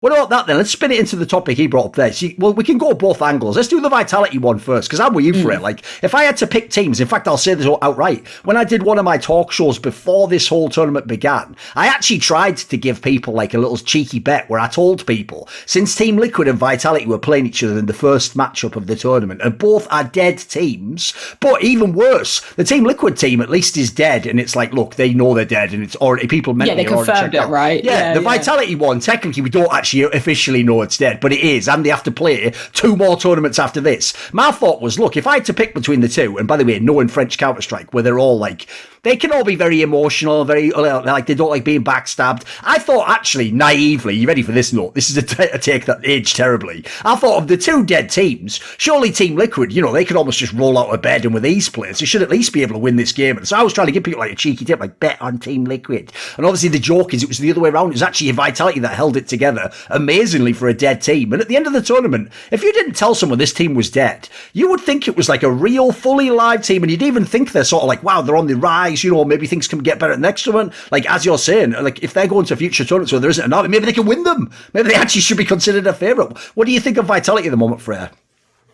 What about that then? Let's spin it into the topic he brought up there. See, well, we can go both angles. Let's do the Vitality one first, because I'm with you for it. Like, if I had to pick teams, in fact, I'll say this outright. When I did one of my talk shows before this whole tournament began, I actually tried to give people like a little cheeky bet where I told people, since Team Liquid and Vitality were playing each other in the first matchup of the tournament, and both are dead teams, but even worse, the Team Liquid team at least is dead, and it's like, look, they know they're dead, and it's already, people mentally they confirmed it, right? Yeah, the Vitality one, technically, we don't actually officially know it's dead, but it is, and they have to play 2 more tournaments after this. My thought was, look, if I had to pick between the two, and by the way, knowing French Counter-Strike, where they're all like, they can all be very emotional, very, like, they don't like being backstabbed. I thought, actually, naively, you ready for this note? This is a take that aged terribly. I thought of the 2 dead teams, surely Team Liquid, you know, they could almost just roll out of bed, and with these players, they should at least be able to win this game. And so I was trying to give people like a cheeky tip, like, bet on Team Liquid. And obviously the joke is it was the other way around. It was actually a Vitality that held it together amazingly for a dead team. And at the end of the tournament, if you didn't tell someone this team was dead, you would think it was like a real, fully live team, and you'd even think they're sort of like, wow, they're on the rise, you know, maybe things can get better at the next tournament. Like, as you're saying, like, if they're going to future tournaments where there isn't enough, maybe they can win them. Maybe they actually should be considered a favourite. What do you think of Vitality at the moment, Freya?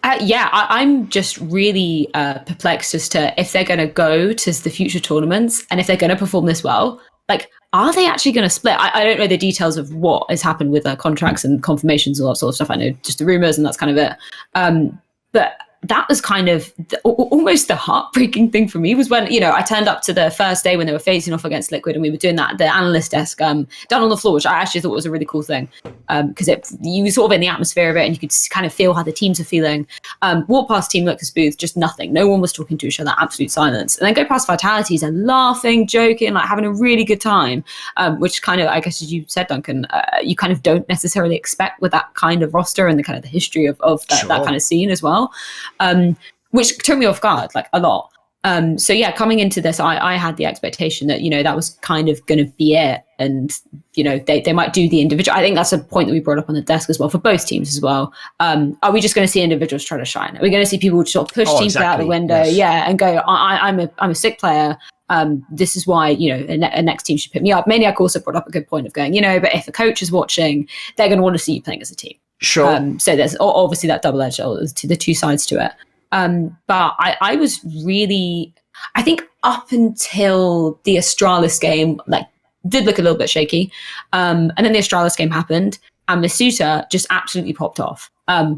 I'm just really perplexed as to if they're going to go to the future tournaments, and if they're going to perform this well, like, are they actually going to split? I don't know the details of what has happened with their contracts and confirmations and all that sort of stuff. I know just the rumours, and that's kind of it. But that was kind of almost the heartbreaking thing for me, was when, you know, I turned up to the first day when they were facing off against Liquid, and we were doing that at the analyst desk down on the floor, which I actually thought was a really cool thing, because you were sort of in the atmosphere of it, and you could kind of feel how the teams are feeling. Walk past Team Liquid's booth, just nothing. No one was talking to each other, absolute silence. And then go past Vitalities and laughing, joking, like having a really good time, which kind of, I guess, as you said, Duncan, you kind of don't necessarily expect with that kind of roster and the kind of the history of that kind of scene as well. Which took me off guard, like, a lot. So yeah, coming into this, I had the expectation that, you know, that was kind of going to be it. And, you know, they might do the individual. I think that's a point that we brought up on the desk as well for both teams as well. Are we just going to see individuals try to shine? Are we going to see people sort of push teams out the window? Yes. Yeah. And go, I'm a sick player. This is why, you know, a next team should pick me up. Maniac also brought up a good point of going, you know, but if a coach is watching, they're going to want to see you playing as a team. Sure. So there's obviously that double-edged, the 2 sides to it. But I was really, I think up until the Astralis game, like, did look a little bit shaky. And then the Astralis game happened, and Masuta just absolutely popped off,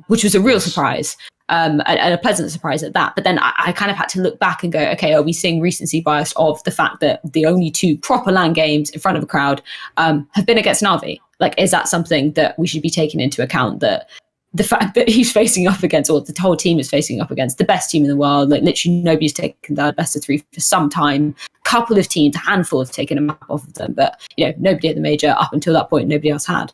which was a real surprise. And a pleasant surprise at that. But then I kind of had to look back and go, okay, are we seeing recency bias of the fact that the only 2 proper LAN games in front of a crowd have been against Na'Vi? Like, is that something that we should be taking into account, that the fact that he's facing up against, or the whole team is facing up against the best team in the world, like literally nobody's taken that best of 3 for some time. Couple of teams, a handful have taken a map off of them, but, you know, nobody at the major up until that point, nobody else had.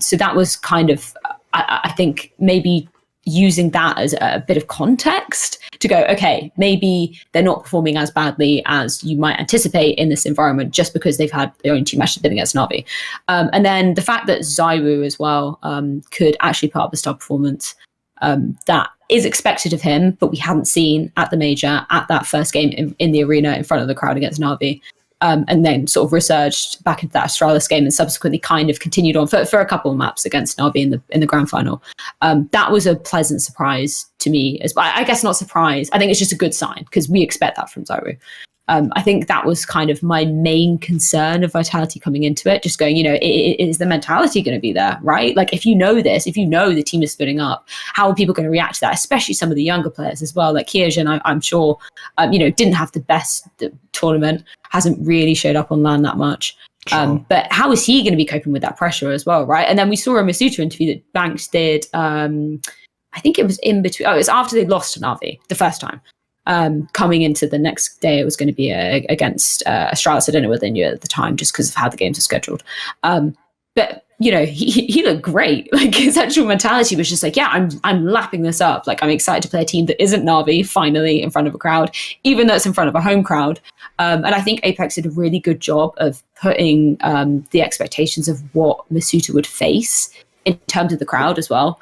So that was kind of, I think, maybe using that as a bit of context to go, okay, maybe they're not performing as badly as you might anticipate in this environment just because they've had their own 2 matches been against Na'Vi. And then the fact that Zyru as well could actually put up a star performance, that is expected of him, but we hadn't seen at the major, at that first game in the arena in front of the crowd against Na'Vi. And then sort of resurged back into that Astralis game, and subsequently kind of continued on for a couple of maps against Na'Vi in the grand final. That was a pleasant surprise to me, as I guess not surprise. I think it's just a good sign, because we expect that from Zyru. I think that was kind of my main concern of Vitality coming into it, just going, you know, is the mentality going to be there, right? Like, if you know this, if you know the team is splitting up, how are people going to react to that? Especially some of the younger players as well, like Kierjan, I'm sure, you know, didn't have the best tournament, hasn't really showed up on LAN that much. Sure. But how is he going to be coping with that pressure as well, right? And then we saw a Masuta interview that Banks did, I think it was in between, it was after they lost to Na'Vi the first time. Coming into the next day, it was going to be against Astralis. I don't know whether they knew it at the time, just because of how the games are scheduled. But, you know, he looked great. Like, his actual mentality was just like, yeah, I'm lapping this up. Like, I'm excited to play a team that isn't Na'Vi finally in front of a crowd, even though it's in front of a home crowd. And I think Apex did a really good job of putting the expectations of what Masuta would face in terms of the crowd as well.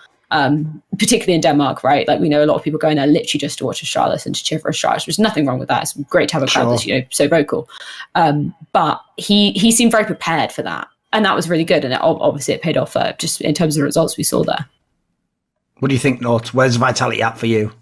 Particularly in Denmark, right? Like, we know a lot of people going there literally just to watch Astralis and to cheer for Astralis. There's nothing wrong with that. It's great to have a crowd that's, you know, so vocal. But he seemed very prepared for that. And that was really good. And obviously it paid off just in terms of the results we saw there. What do you think, Nort? Where's Vitality at for you?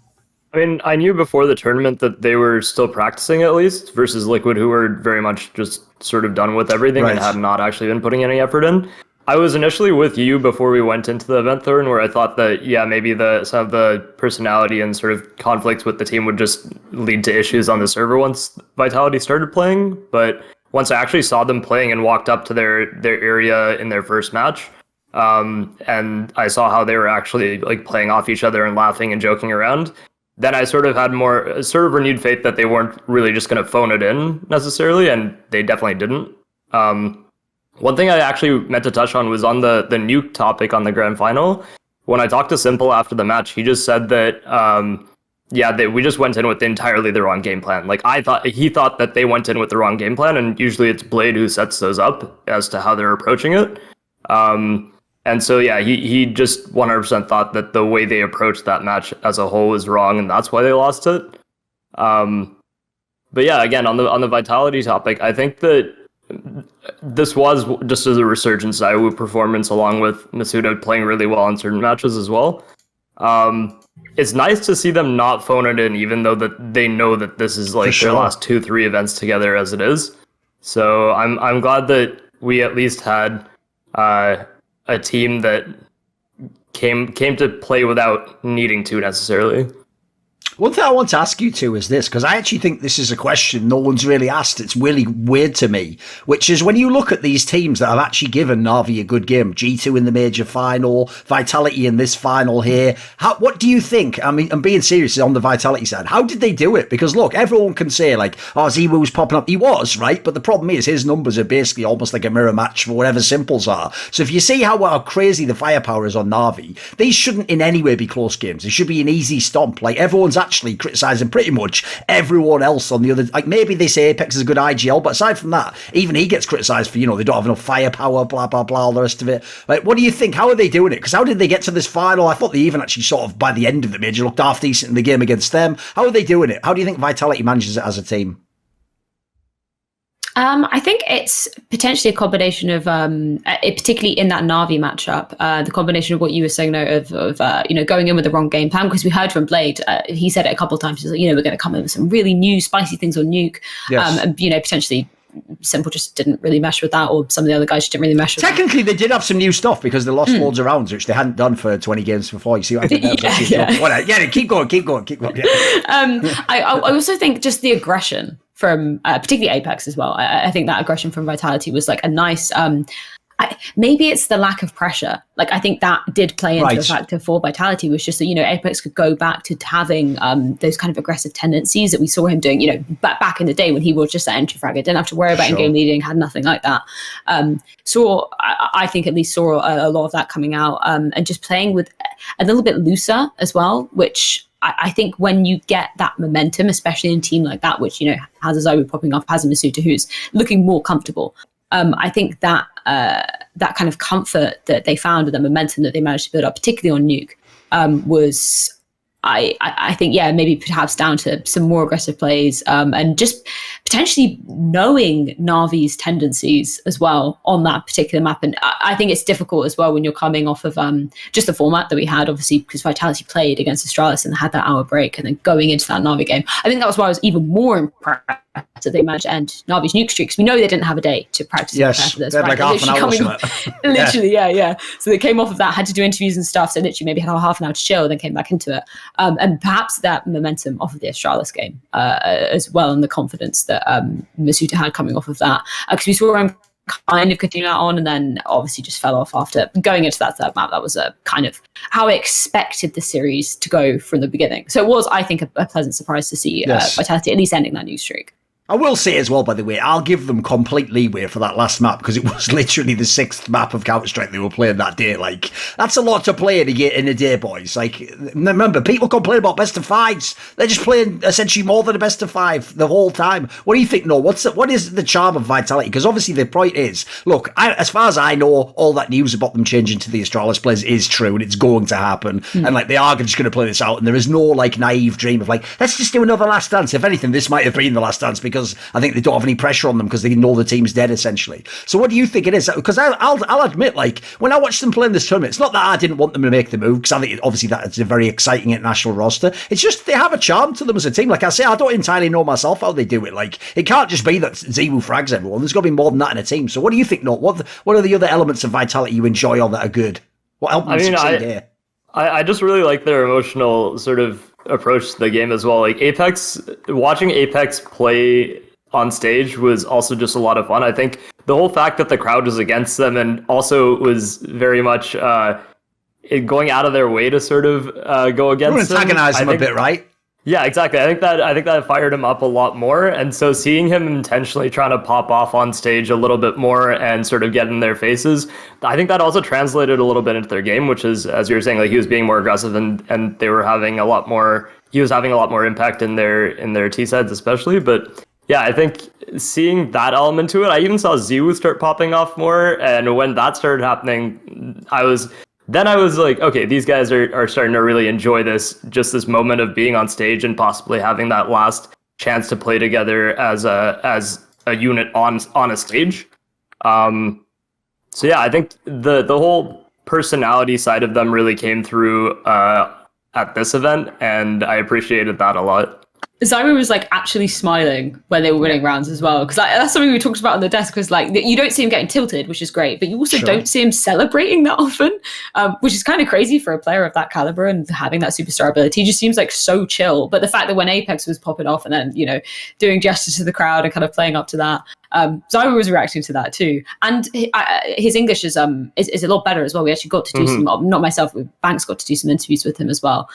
I mean, I knew before the tournament that they were still practicing at least, versus Liquid, who were very much just sort of done with everything and had not actually been putting any effort in. I was initially with you before we went into the event, Thorin, where I thought that, yeah, maybe some of the personality and sort of conflicts with the team would just lead to issues on the server once Vitality started playing. But once I actually saw them playing and walked up to their area in their first match, and I saw how they were actually like playing off each other and laughing and joking around, then I sort of had sort of renewed faith that they weren't really just going to phone it in necessarily, and they definitely didn't. One thing I actually meant to touch on was on the nuke topic on the grand final. When I talked to Simple after the match, he just said that, that we just went in with entirely the wrong game plan. Like he thought that they went in with the wrong game plan, and usually it's Blade who sets those up as to how they're approaching it. And so, yeah, he just 100% thought that the way they approached that match as a whole was wrong, and that's why they lost it. But yeah, again, on the Vitality topic, I think that this was just as a resurgence IOU performance, along with Masuda playing really well in certain matches as well. It's nice to see them not phone it in, even though that they know that this is like their last 2-3 events together as it is. So I'm glad that we at least had a team that came to play without needing to necessarily. One thing I want to ask you too is this, because I actually think this is a question no one's really asked. It's really weird to me, which is when you look at these teams that have actually given Na'Vi a good game, G2 in the major final, Vitality in this final here. What do you think? I mean, I'm being serious on the Vitality side. How did they do it? Because look, everyone can say like, oh, Ziwoo's popping up. He was, right? But the problem is his numbers are basically almost like a mirror match for whatever Simples are. So if you see how crazy the firepower is on Na'Vi, these shouldn't in any way be close games. They should be an easy stomp. Like everyone's actually criticising pretty much everyone else on the other. Like maybe they say Apex is a good IGL, but aside from that, even he gets criticised for, they don't have enough firepower, blah blah blah, all the rest of it. Like, what do you think? How are they doing it? Because how did they get to this final? I thought they even actually sort of by the end of the major looked half decent in the game against them. How are they doing it? How do you think Vitality manages it as a team? I think it's potentially a combination of, particularly in that Na'Vi matchup, the combination of what you were saying, of going in with the wrong game plan. Because we heard from Blade, he said it a couple of times. He's like, we're going to come in with some really new spicy things on Nuke, and potentially Simple just didn't really mesh with that, or some of the other guys just didn't really mesh with Technically, they did have some new stuff because they lost loads of rounds, which they hadn't done for 20 games before. You see what I mean? Keep going. I also think just the aggression from particularly Apex as well. I think that aggression from Vitality was like a nice maybe it's the lack of pressure. Like I think that did play into a factor for Vitality, was just that Apex could go back to having those kind of aggressive tendencies that we saw him doing back in the day when he was just an entry fragger, didn't have to worry about in-game leading, had nothing like that. I think at least saw a lot of that coming out, and just playing with a little bit looser as well, which I think when you get that momentum, especially in a team like that, which has a Zyro popping up, has a Masuda who's looking more comfortable, I think that that kind of comfort that they found and the momentum that they managed to build up, particularly on Nuke, was, I think, maybe perhaps down to some more aggressive plays, and just potentially knowing Na'Vi's tendencies as well on that particular map. And I think it's difficult as well when you're coming off of just the format that we had, obviously, because Vitality played against Astralis and had that hour break, and then going into that Na'Vi game. I think that was why I was even more impressed that they managed to end Na'Vi's nuke streaks. We know they didn't have a day to practice and prepare for this. They had like half an hour. Literally, yeah. So they came off of that, had to do interviews and stuff, so literally maybe had half an hour to chill, then came back into it. And perhaps that momentum off of the Astralis game as well, and the confidence that Masuda had coming off of that. Because we saw him kind of continue that on, and then obviously just fell off after going into that third map. That was a kind of how I expected the series to go from the beginning. So it was, I think, a pleasant surprise to see Vitality at least ending that new streak. I will say as well, by the way, I'll give them complete leeway for that last map, because it was literally the 6th map of Counter-Strike they were playing that day. Like, that's a lot to play in a day, boys. Like, remember, people complain about best of fives. They're just playing essentially more than a best of 5 the whole time. What do you think, Noah? What is the charm of Vitality? Because obviously the point is, look, as far as I know, all that news about them changing to the Astralis players is true, and it's going to happen. And like, they are just going to play this out, and there is no like naive dream of like, let's just do another last dance. If anything, this might have been the last dance, because because I think they don't have any pressure on them because they know the team's dead, essentially. So what do you think it is? Because I'll admit, like, when I watched them play in this tournament, it's not that I didn't want them to make the move, because I think obviously that it's a very exciting international roster. It's just they have a charm to them as a team. Like I say, I don't entirely know myself how they do it. Like, it can't just be that ZywOo frags everyone. There's got to be more than that in a team. So what do you think, Note? What are the other elements of Vitality you enjoy or that are good? What helped them succeed here? I just really like their emotional sort of approach to the game as well. Like watching Apex play on stage was also just a lot of fun. I think the whole fact that the crowd was against them and also was very much going out of their way to sort of go against them. Antagonize them a bit, right? Yeah, exactly. I think that fired him up a lot more. And so seeing him intentionally trying to pop off on stage a little bit more and sort of get in their faces, I think that also translated a little bit into their game, which is, as you were saying, like he was being more aggressive and they were having a lot more. He was having a lot more impact in their T sides, especially. But yeah, I think seeing that element to it, I even saw ZywOo start popping off more. And when that started happening, I was like, okay, these guys are starting to really enjoy this moment of being on stage and possibly having that last chance to play together as a unit on a stage. So yeah, I think the whole personality side of them really came through at this event, and I appreciated that a lot. ZywOo was like actually smiling when they were winning rounds as well, because that's something we talked about on the desk, was like you don't see him getting tilted, which is great, but you also don't see him celebrating that often, which is kind of crazy for a player of that caliber and having that superstar ability. He just seems like so chill. But the fact that when Apex was popping off and then, you know, doing gestures to the crowd and kind of playing up to that, ZywOo was reacting to that too, and his English is a lot better as well. We actually got to do some, not myself, Banks got to do some interviews with him as well,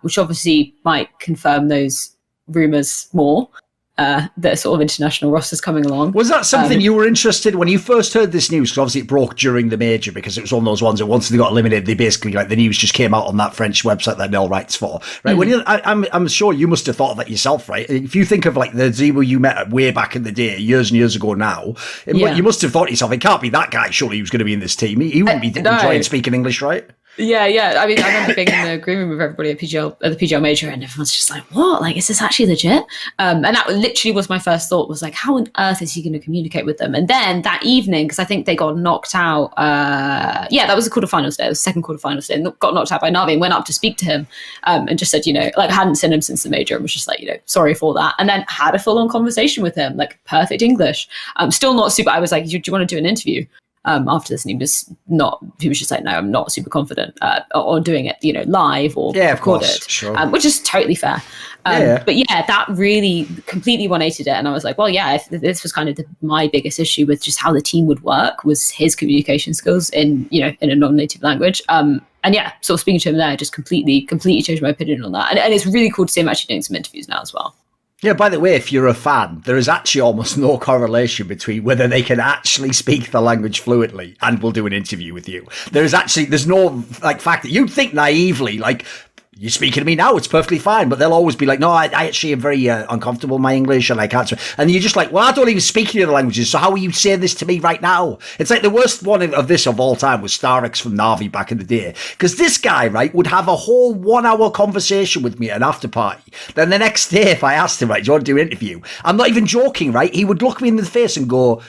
which obviously might confirm those rumors more, that sort of international rosters coming along. Was that something you were interested when you first heard this news? Because obviously it broke during the major, because it was one of those ones that once they got eliminated, they basically, like, the news just came out on that French website that Nell writes for, right? When I'm sure you must have thought of that yourself, right? If you think of like the ZywOo you met way back in the day, years and years ago now, you must have thought to yourself, it can't be that guy, surely, who's going to be in this team. He wouldn't be enjoying speaking English, right? Yeah. I mean, I remember being in the green room with everybody at the PGL major, and everyone's just like, "What? Like, is this actually legit?" And that literally was my first thought. Was like, how on earth is he going to communicate with them? And then that evening, because I think they got knocked out. That was the quarterfinals day. It was the second quarterfinals day, and got knocked out by Na'Vi. And went up to speak to him, and just said, you know, like, I hadn't seen him since the major, and was just like, you know, sorry for that. And then had a full-on conversation with him, like perfect English. Still not super. I was like, do you want to do an interview? After this, and he was just like, no, I'm not super confident on doing it, you know, live or recorded, which is totally fair. But yeah, that really completely 180'd it, and I was like, well, yeah, this was kind of my biggest issue with just how the team would work, was his communication skills in a non-native language. And yeah, sort of speaking to him there just completely changed my opinion on that, and it's really cool to see him actually doing some interviews now as well. Yeah, by the way, if you're a fan, there is actually almost no correlation between whether they can actually speak the language fluently and will do an interview with you. There's no, like, fact that you'd think naively, like, you're speaking to me now, it's perfectly fine, but they'll always be like, no, I actually am very uncomfortable in my English and I can't. And you're just like, well, I don't even speak any other languages, so how are you saying this to me right now? It's like the worst one of this of all time was Starix from Na'Vi back in the day. Because this guy, right, would have a whole 1 hour conversation with me at an after party. Then the next day, if I asked him, right, do you want to do an interview? I'm not even joking, right? He would look me in the face and go,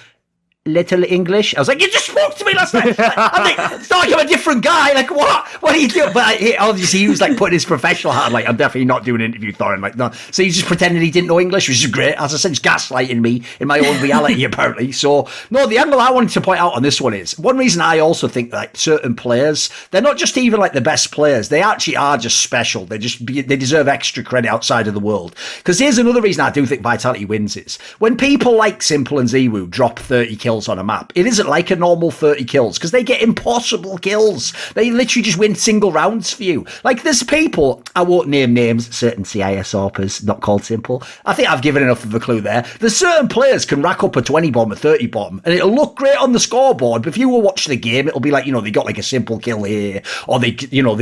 little English. I was like, you just spoke to me last night. I'm like, it's not like I'm a different guy. Like, what are you doing? But obviously he was like putting his professional hat on, like, I'm definitely not doing an interview, Thorin. Like, no. So he's just pretending he didn't know English, which is great. As I said, he's gaslighting me in my own reality, apparently. So, no, the angle I wanted to point out on this one is, one reason I also think that, like, certain players, they're not just even like the best players. They actually are just special. They deserve extra credit outside of the world. Because here's another reason I do think Vitality wins is, when people like Simple and ZywOo drop 30 kills on a map, it isn't like a normal 30 kills, because they get impossible kills. They literally just win single rounds for you. Like, there's people, I won't name names, certain CIS ARPers, not called Simple. I think I've given enough of a clue there. There's certain players can rack up a 20 bomb, a 30 bomb, and it'll look great on the scoreboard, but if you were watching the game, it'll be like, you know, they got like a simple kill here, or they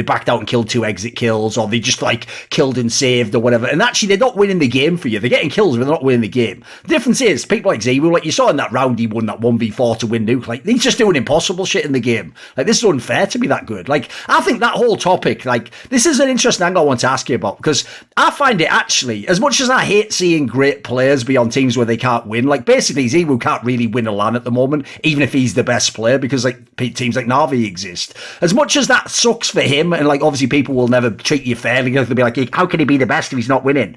backed out and killed 2 exit kills, or they just like killed and saved or whatever, and actually they're not winning the game for you. They're getting kills, but they're not winning the game. The difference is, people like ZywOo, like you saw in that round he won that 1v4 to win nuke. Like, he's just doing impossible shit in the game. Like, this is unfair to be that good. Like, I think that whole topic, like, this is an interesting angle I want to ask you about, because I find it actually, as much as I hate seeing great players be on teams where they can't win, like, basically, Ziwu can't really win a LAN at the moment, even if he's the best player, because, like, teams like Na'Vi exist. As much as that sucks for him, and, like, obviously people will never treat you fairly, they'll be like, how can he be the best if he's not winning?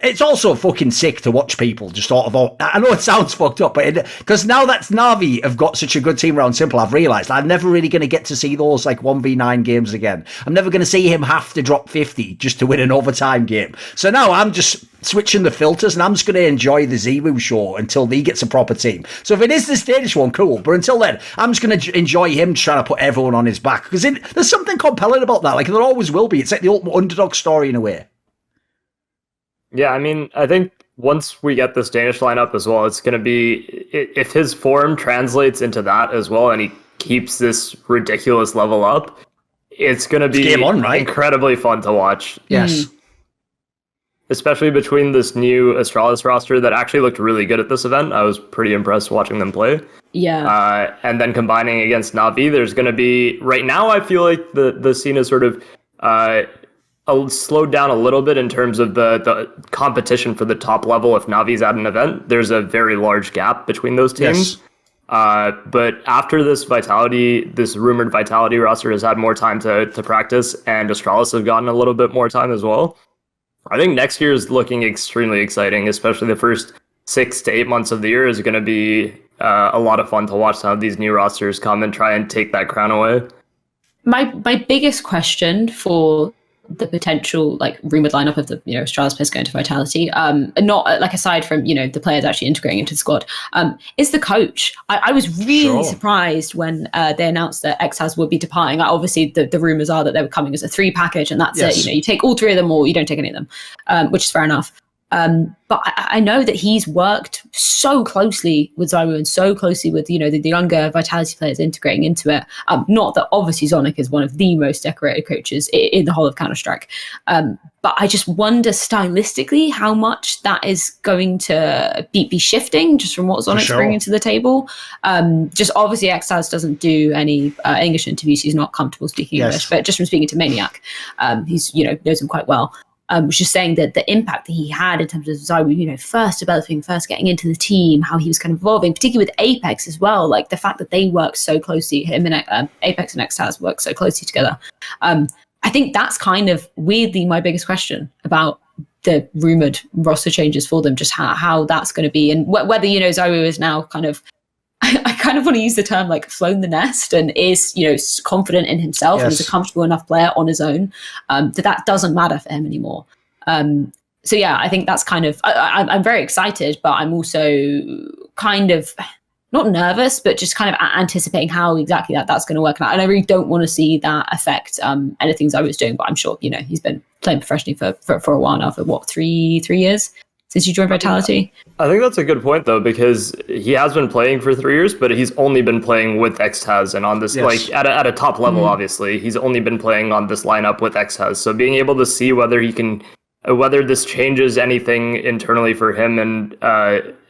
It's also fucking sick to watch people just sort of, I know it sounds fucked up, but because now that Na'Vi have got such a good team around Simple, I've realised I'm never really going to get to see those like 1v9 games again. I'm never going to see him have to drop 50 just to win an overtime game. So now I'm just switching the filters and I'm just going to enjoy the Ziwu show until he gets a proper team. So if it is this Danish one, cool. But until then, I'm just going to enjoy him trying to put everyone on his back, because there's something compelling about that. Like, there always will be. It's like the ultimate underdog story in a way. Yeah, I mean, I think once we get this Danish lineup as well, it's going to be, if his form translates into that as well and he keeps this ridiculous level up, it's going to be game on, right? Incredibly fun to watch. Yes. Especially between this new Astralis roster that actually looked really good at this event. I was pretty impressed watching them play. Yeah. And then combining against Na'Vi, there's going to be, right now I feel like the scene is sort of slowed down a little bit in terms of the competition for the top level. If Navi's at an event, there's a very large gap between those teams. Yes. But after this rumored Vitality roster has had more time to practice, and Astralis have gotten a little bit more time as well, I think next year is looking extremely exciting, especially the first 6 to 8 months of the year is going to be a lot of fun to watch some of these new rosters come and try and take that crown away. My biggest question for the potential like rumored lineup of the Astralis players going to Vitality, not like aside from the players actually integrating into the squad, is the coach. I was really surprised when they announced that XHAS would be departing. Obviously the rumors are that they were coming as a 3 package, and that's it. You take all 3 of them or you don't take any of them, which is fair enough. But I know that he's worked so closely with Zyru and so closely with the younger Vitality players integrating into it. Not that obviously Zonic is one of the most decorated coaches in the whole of Counter-Strike. But I just wonder stylistically how much that is going to be shifting just from what Zonic's bringing to the table. Just obviously XHAS doesn't do any English interviews. He's not comfortable speaking English, but just from speaking to Maniac, he's knows him quite well. Was just saying that the impact that he had in terms of Zyru, first developing, first getting into the team, how he was kind of evolving, particularly with Apex as well, like the fact that they work so closely, him and Apex and XHAS work so closely together. I think that's kind of weirdly my biggest question about the rumored roster changes for them, just how that's going to be, and whether Zyru is now kind of, I kind of want to use the term like flown the nest and is, confident in himself and is a comfortable enough player on his own, that doesn't matter for him anymore. So yeah, I think that's kind of, I'm very excited, but I'm also kind of not nervous, but just kind of anticipating how exactly that's going to work out. And I really don't want to see that affect anything I was doing, but I'm sure, he's been playing professionally for a while now, for what, three years? Since you joined Vitality? I think that's a good point, though, because he has been playing for 3 years, but he's only been playing with XHAS and on this, like, at a top level, obviously. He's only been playing on this lineup with XHAS. So being able to see whether this changes anything internally for him and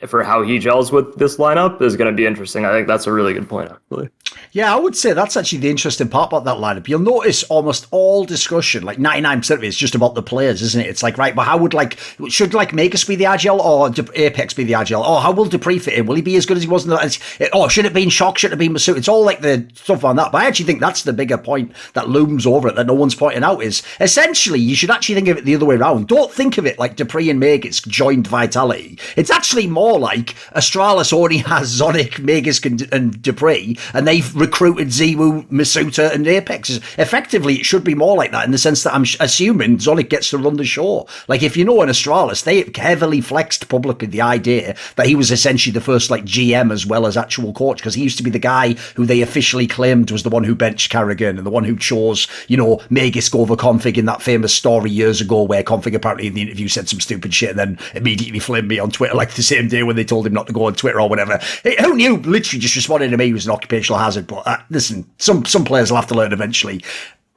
for how he gels with this lineup is going to be interesting. I think that's a really good point, actually. Yeah, I would say that's actually the interesting part about that lineup. You'll notice almost all discussion, like 99% of it, is just about the players, isn't it? It's like, right, but how would should Mcginis be the RGL or Apex be the RGL? Or how will Dupree fit in? Will he be as good as he was in the... should it be in Shock? Should it be in Masood? It's all like the stuff on that. But I actually think that's the bigger point that looms over it that no one's pointing out is essentially you should actually think of it the other way around. Don't think of it like Dupree and Mcginis joined Vitality. It's actually more like Astralis only has Zonic, Mcginis and Dupree, and they've recruited Ziwu, Masuta and Apex. Effectively, it should be more like that in the sense that I'm assuming Zonic gets to run the show. Like, if in Astralis, they heavily flexed publicly the idea that he was essentially the first GM as well as actual coach, because he used to be the guy who they officially claimed was the one who benched Carrigan and the one who chose, Mcginis over Config in that famous story years ago where Config apparently in the interview said some stupid shit and then immediately flamed me on Twitter the same day when they told him not to go on Twitter or whatever. Who knew? Literally just responded to me, he was an occupational hazard. But listen, some players will have to learn eventually.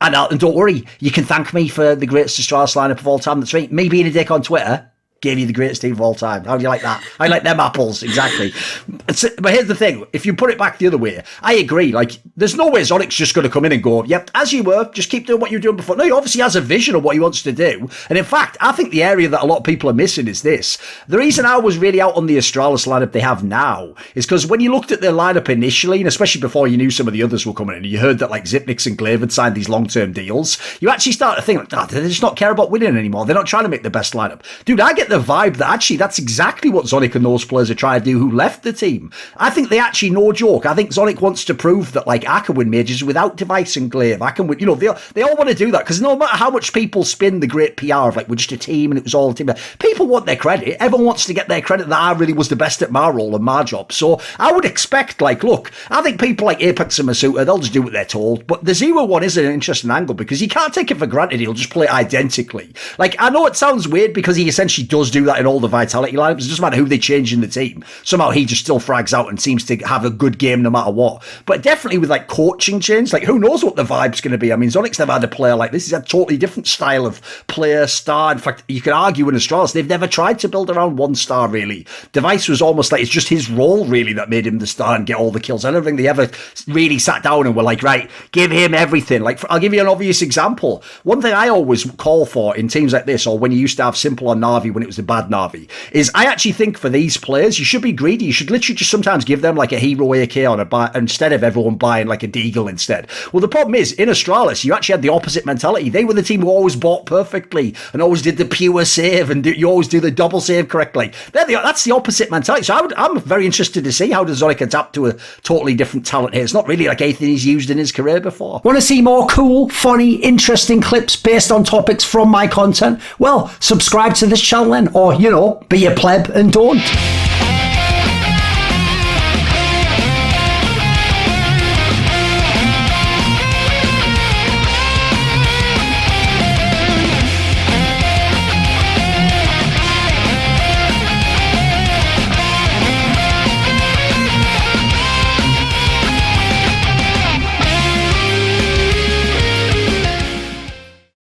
And don't worry, you can thank me for the greatest Astralis lineup of all time. That's right. Me being a dick on Twitter gave you the greatest team of all time. How do you like that? I like them apples, exactly. But here's the thing, if you put it back the other way, I agree, like, there's no way Zonic's just going to come in and go, yep, as you were, just keep doing what you were doing before. No, he obviously has a vision of what he wants to do, and in fact, I think the area that a lot of people are missing is this. The reason I was really out on the Astralis lineup they have now is because when you looked at their lineup initially, and especially before you knew some of the others were coming in, and you heard that, like, Zipnix and Glaive had signed these long-term deals, you actually start to think, like, they just not care about winning anymore. They're not trying to make the best lineup. Dude, I get the vibe that actually that's exactly what Zonic and those players are trying to do who left the team. I think they actually, no joke, I think Zonic wants to prove that, like, I can win majors without Device and Glaive. I can win, you know, they all want to do that, because no matter how much people spin the great PR of, like, we're just a team and it was all a team, people want their credit. Everyone wants to get their credit that I really was the best at my role and my job. So I would expect, like, look, I think people like Apex and Masuta, they'll just do what they're told, but the Zero one is an interesting angle, because you can't take it for granted he'll just play identically. Like, I know it sounds weird because he essentially does do that in all the Vitality lineups. It doesn't matter who they change in the team. Somehow he just still frags out and seems to have a good game no matter what. But definitely with, like, coaching change, like, who knows what the vibe's going to be. I mean, Zonic's never had a player like this. He's a totally different style of player, star. In fact, you could argue in Astralis, they've never tried to build around one star, really. Device was almost like, it's just his role, really, that made him the star and get all the kills. I don't think they ever really sat down and were like, right, give him everything. Like, I'll give you an obvious example. One thing I always call for in teams like this, or when you used to have Simple on Na'Vi when it was the bad Na'Vi, is I actually think for these players, you should be greedy. You should literally just sometimes give them like a hero AK on a buy instead of everyone buying like a Deagle instead. Well, the problem is, in Astralis, you actually had the opposite mentality. They were the team who always bought perfectly and always did the pure save, and you always do the double save correctly. That's the opposite mentality. So I'm very interested to see how does Zonic adapt to a totally different talent here. It's not really like anything he's used in his career before. Want to see more cool, funny, interesting clips based on topics from my content? Well, subscribe to this channel then, or, you know, be a pleb and don't.